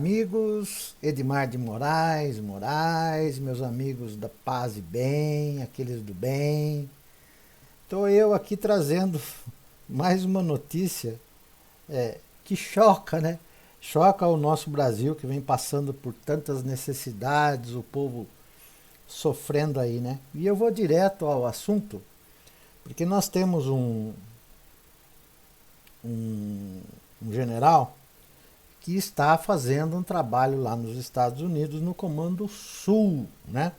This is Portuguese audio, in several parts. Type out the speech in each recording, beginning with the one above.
amigos Edmar de Moraes, meus amigos da paz e bem, aqueles do bem. Estou eu aqui trazendo mais uma notícia que choca, né? Choca o nosso Brasil, que vem passando por tantas necessidades, o povo sofrendo aí, né? E eu vou direto ao assunto, porque nós temos um general que está fazendo um trabalho lá nos Estados Unidos no Comando Sul, né?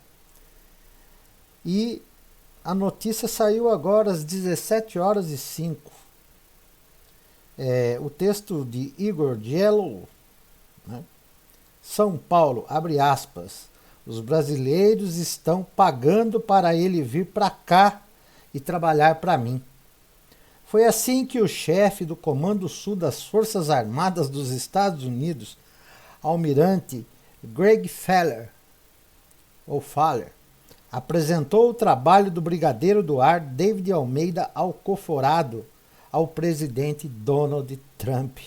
E a notícia saiu agora às 17h05. O texto de Igor Jello, né? São Paulo, abre aspas, os brasileiros estão pagando para ele vir para cá e trabalhar para mim. Foi assim que o chefe do Comando Sul das Forças Armadas dos Estados Unidos, almirante Greg Feller, apresentou o trabalho do brigadeiro do ar David Almeida Alcoforado ao presidente Donald Trump.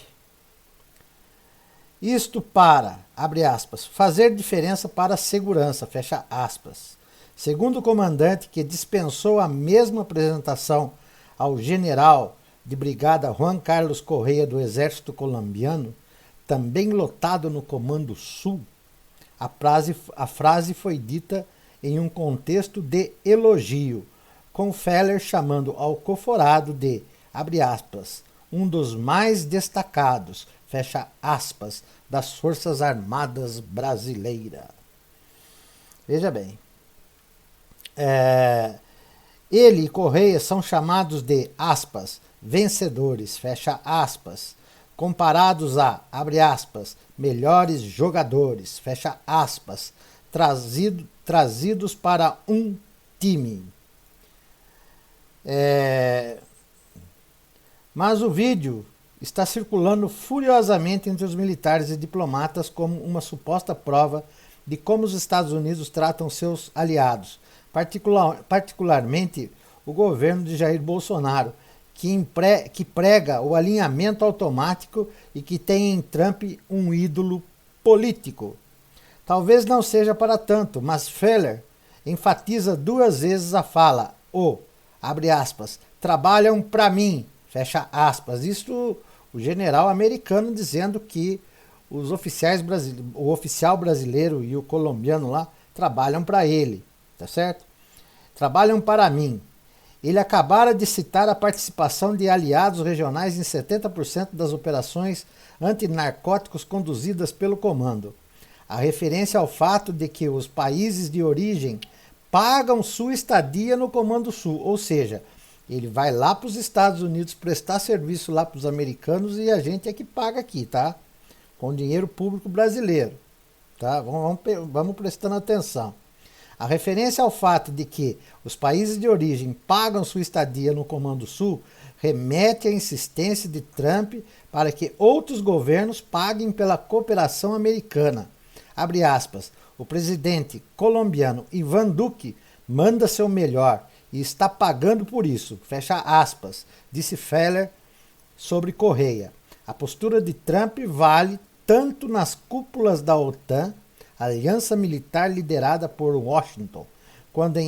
Isto para, abre aspas, fazer diferença para a segurança, fecha aspas. Segundo o comandante, que dispensou a mesma apresentação ao general de brigada Juan Carlos Correia do Exército Colombiano, também lotado no Comando Sul, a frase foi dita em um contexto de elogio, com Feller chamando Alcoforado de, abre aspas, um dos mais destacados, fecha aspas, das Forças Armadas Brasileiras. Veja bem, ele e Correia são chamados de, aspas, vencedores, fecha aspas, comparados a, abre aspas, melhores jogadores, fecha aspas, trazidos para um time. Mas o vídeo está circulando furiosamente entre os militares e diplomatas como uma suposta prova de como os Estados Unidos tratam seus aliados, particularmente o governo de Jair Bolsonaro, que prega o alinhamento automático e que tem em Trump um ídolo político. Talvez não seja para tanto, mas Feller enfatiza duas vezes a fala, abre aspas, trabalham para mim, fecha aspas. Isso o general americano dizendo que os oficiais brasileiros, o oficial brasileiro e o colombiano lá trabalham para ele, tá certo? Trabalham para mim. Ele acabara de citar a participação de aliados regionais em 70% das operações antinarcóticos conduzidas pelo comando. A referência ao fato de que os países de origem pagam sua estadia no Comando Sul, ou seja, ele vai lá para os Estados Unidos prestar serviço lá para os americanos e a gente é que paga aqui, tá? Com dinheiro público brasileiro, tá? Vamos prestando atenção. A referência ao fato de que os países de origem pagam sua estadia no Comando Sul remete à insistência de Trump para que outros governos paguem pela cooperação americana. Abre aspas, o presidente colombiano Iván Duque manda seu melhor e está pagando por isso, fecha aspas, disse Feller sobre Correia. A postura de Trump vale tanto nas cúpulas da OTAN, aliança militar liderada por Washington, quanto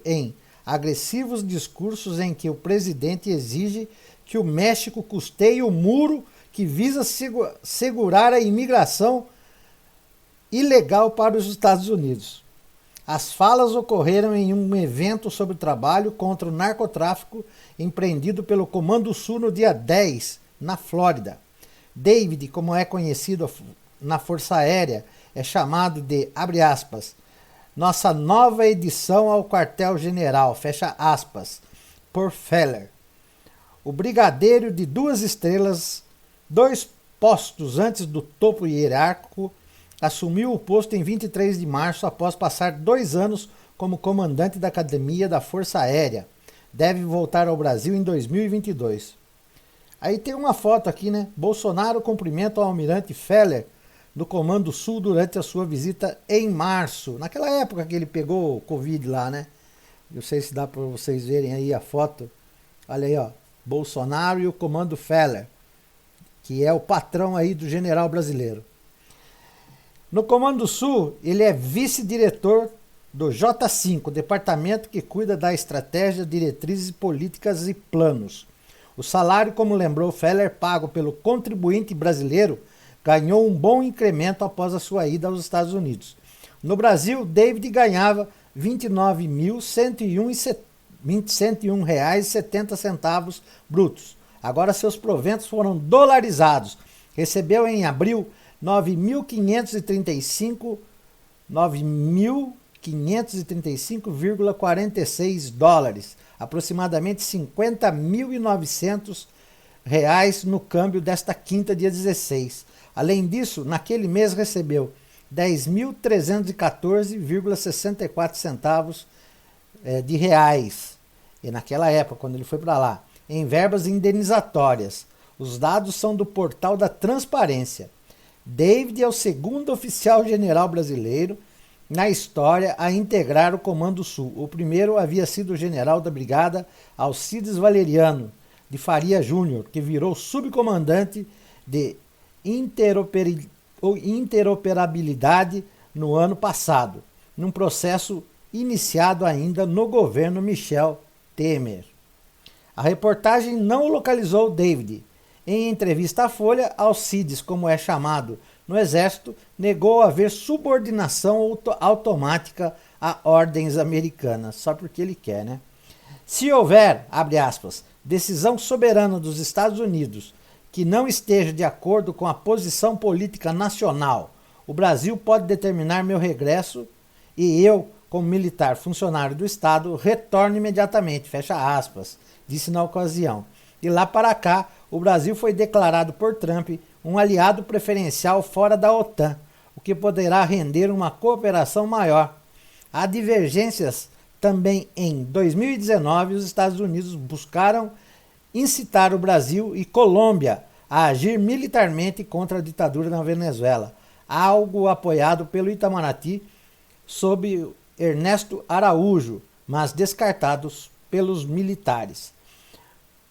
em agressivos discursos em que o presidente exige que o México custeie o muro que visa segurar a imigração ilegal para os Estados Unidos. As falas ocorreram em um evento sobre o trabalho contra o narcotráfico empreendido pelo Comando Sul no dia 10, na Flórida. David, como é conhecido na Força Aérea, é chamado de, abre aspas, nossa nova edição ao quartel-general, fecha aspas, por Feller. O brigadeiro de 2 estrelas, 2 postos antes do topo hierárquico, assumiu o posto em 23 de março após passar 2 anos como comandante da Academia da Força Aérea. Deve voltar ao Brasil em 2022. Aí tem uma foto aqui, né? Bolsonaro cumprimenta o almirante Feller do Comando Sul durante a sua visita em março. Naquela época que ele pegou o Covid lá, né? Não sei se dá para vocês verem aí a foto. Olha aí, ó. Bolsonaro e o Comando Feller, que é o patrão aí do general brasileiro. No Comando Sul, ele é vice-diretor do J5, departamento que cuida da estratégia, diretrizes, políticas e planos. O salário, como lembrou Feller, pago pelo contribuinte brasileiro, ganhou um bom incremento após a sua ida aos Estados Unidos. No Brasil, David ganhava R$ 29.101,70 brutos. Agora seus proventos foram dolarizados. Recebeu em abril 9.535,46 dólares, aproximadamente R$ 50.900 no câmbio desta quinta, dia 16. Além disso, naquele mês recebeu 10.314,64 centavos de reais, e naquela época, quando ele foi para lá, em verbas indenizatórias. Os dados são do portal da Transparência. David é o segundo oficial general brasileiro na história a integrar o Comando Sul. O primeiro havia sido o general da Brigada Alcides Valeriano de Faria Júnior, que virou subcomandante de interoperabilidade no ano passado, num processo iniciado ainda no governo Michel Temer. A reportagem não localizou David. Em entrevista à Folha, Alcides, como é chamado no Exército, negou haver subordinação automática a ordens americanas, só porque ele quer, né? Se houver, abre aspas, decisão soberana dos Estados Unidos que não esteja de acordo com a posição política nacional, o Brasil pode determinar meu regresso e eu, como militar funcionário do Estado, retorno imediatamente, fecha aspas, disse na ocasião. E lá para cá, o Brasil foi declarado por Trump um aliado preferencial fora da OTAN, o que poderá render uma cooperação maior. Há divergências também em 2019, os Estados Unidos buscaram incitar o Brasil e Colômbia a agir militarmente contra a ditadura na Venezuela, algo apoiado pelo Itamaraty sob Ernesto Araújo, mas descartados pelos militares.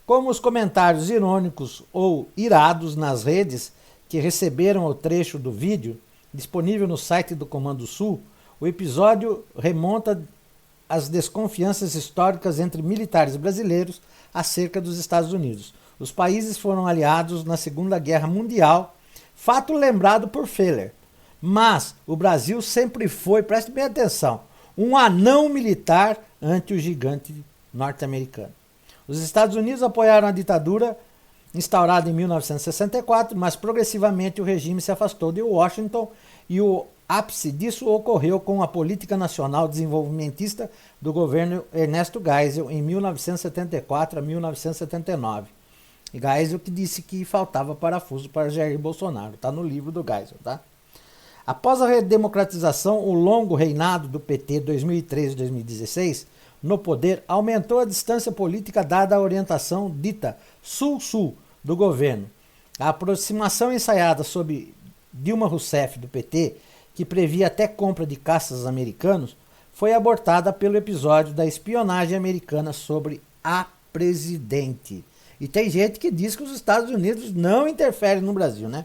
Como os comentários irônicos ou irados nas redes que receberam o trecho do vídeo, disponível no site do Comando Sul, o episódio remonta às desconfianças históricas entre militares brasileiros acerca dos Estados Unidos. Os países foram aliados na Segunda Guerra Mundial, fato lembrado por Feller. Mas o Brasil sempre foi, preste bem atenção, um anão militar ante o gigante norte-americano. Os Estados Unidos apoiaram a ditadura instaurada em 1964, mas progressivamente o regime se afastou de Washington e o ápice disso ocorreu com a política nacional desenvolvimentista do governo Ernesto Geisel em 1974 a 1979. E Geisel que disse que faltava parafuso para Jair Bolsonaro, está no livro do Geisel, tá? Após a redemocratização, o longo reinado do PT 2013-2016 no poder aumentou a distância política dada à orientação dita Sul-Sul do governo. A aproximação ensaiada sob Dilma Rousseff do PT, que previa até compra de caças americanos, foi abortada pelo episódio da espionagem americana sobre a presidente. E tem gente que diz que os Estados Unidos não interferem no Brasil, né?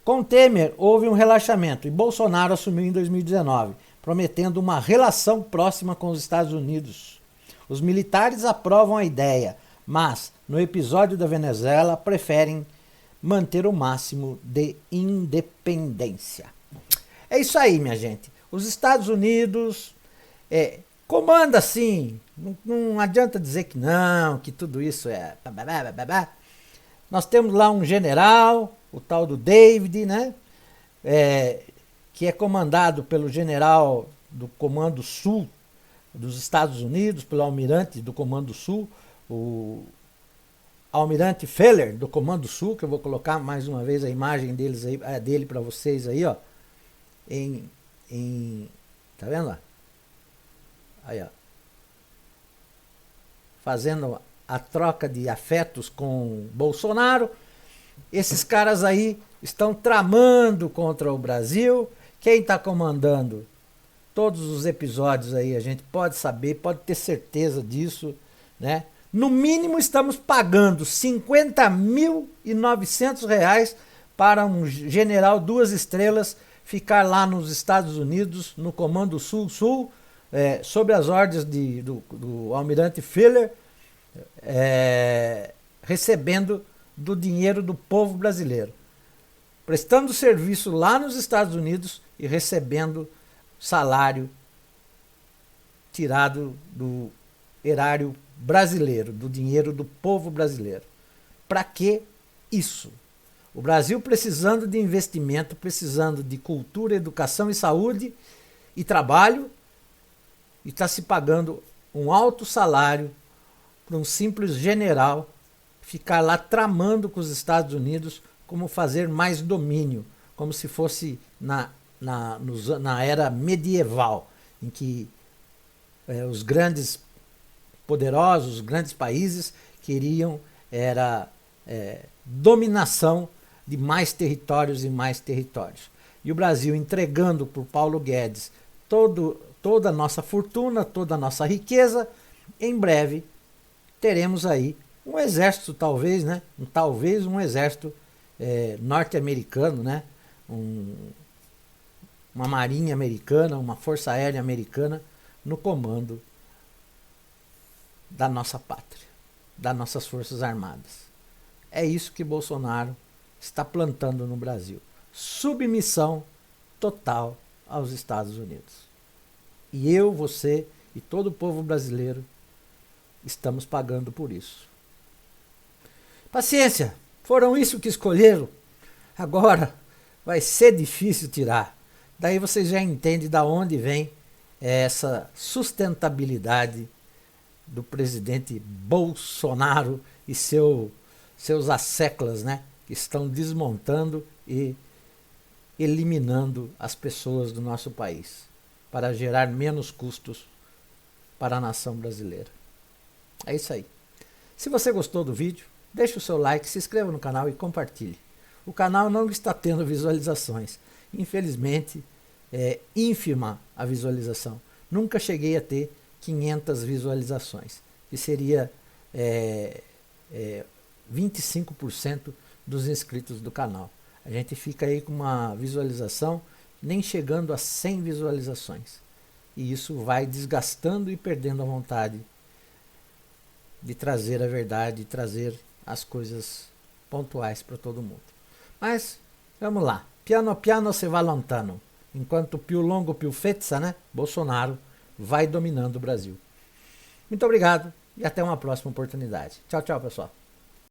Com Temer houve um relaxamento e Bolsonaro assumiu em 2019, prometendo uma relação próxima com os Estados Unidos. Os militares aprovam a ideia, mas no episódio da Venezuela preferem manter o máximo de independência. É isso aí, minha gente. Os Estados Unidos comanda sim. Não adianta dizer que não, que tudo isso é... Nós temos lá um general, o tal do David, né? Que é comandado pelo general do Comando Sul dos Estados Unidos, pelo almirante do Comando Sul, o almirante Feller do Comando Sul, que eu vou colocar mais uma vez a imagem dele para vocês aí, ó. Tá vendo lá? Aí, ó. Fazendo a troca de afetos com Bolsonaro. Esses caras aí estão tramando contra o Brasil. Quem está comandando todos os episódios aí, a gente pode saber, pode ter certeza disso, né? No mínimo estamos pagando R$ 50.900 para um general 2 estrelas ficar lá nos Estados Unidos, no Comando Sul-Sul, sob as ordens do almirante Filler, recebendo do dinheiro do povo brasileiro, prestando serviço lá nos Estados Unidos e recebendo salário tirado do erário brasileiro, do dinheiro do povo brasileiro. Para que isso? O Brasil precisando de investimento, precisando de cultura, educação e saúde e trabalho, e está se pagando um alto salário para um simples general ficar lá tramando com os Estados Unidos como fazer mais domínio, como se fosse na era medieval, em que os grandes poderosos, os grandes países queriam dominação de mais territórios e mais territórios. E o Brasil entregando por Paulo Guedes toda a nossa fortuna, toda a nossa riqueza, em breve teremos aí um exército, talvez, né? Talvez um exército norte-americano, né? Uma marinha americana, uma força aérea americana no comando da nossa pátria, das nossas forças armadas. É isso que Bolsonaro está plantando no Brasil. Submissão total aos Estados Unidos. E eu, você e todo o povo brasileiro estamos pagando por isso. Paciência, foram isso que escolheram. Agora vai ser difícil tirar. Daí vocês já entendem de onde vem essa sustentabilidade do presidente Bolsonaro e seus asseclas, né, que estão desmontando e eliminando as pessoas do nosso país para gerar menos custos para a nação brasileira. É isso aí. Se você gostou do vídeo, deixe o seu like, se inscreva no canal e compartilhe. O canal não está tendo visualizações. Infelizmente, é ínfima a visualização. Nunca cheguei a ter 500 visualizações, que seria 25% dos inscritos do canal. A gente fica aí com uma visualização nem chegando a 100 visualizações. E isso vai desgastando e perdendo a vontade de trazer a verdade, de trazer as coisas pontuais para todo mundo. Mas, vamos lá. Piano piano se va lontano. Enquanto più longo più fezza, né? Bolsonaro vai dominando o Brasil. Muito obrigado e até uma próxima oportunidade. Tchau, tchau, pessoal.